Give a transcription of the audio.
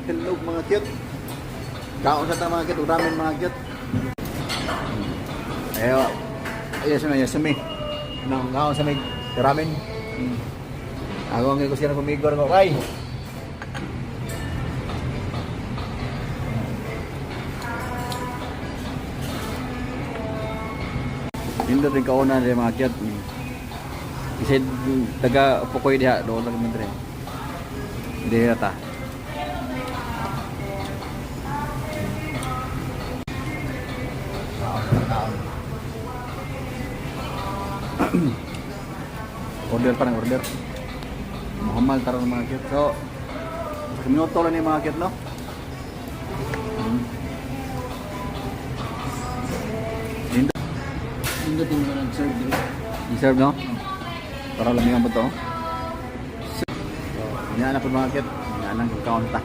Hello mga cute. Kaon sa ta mga cute, ramen mga cute. Ayo. Ayos sa may. Nang kaon sa may ramen. Ako ang gusto na kumigor ko kay. Hindi rin kauna rin mga cute. Kasi taga Pukoy diha, doon lang naman rin. Hindi rata. Order pa ng order. Muhammad taron mga cute. So, minuto lang yung mga cute, no? Hindi din mo nag-serve din. I-serve, no? Para lamingan ba ito? So, inaanak ko mga cute. Inaanak ko kaunta.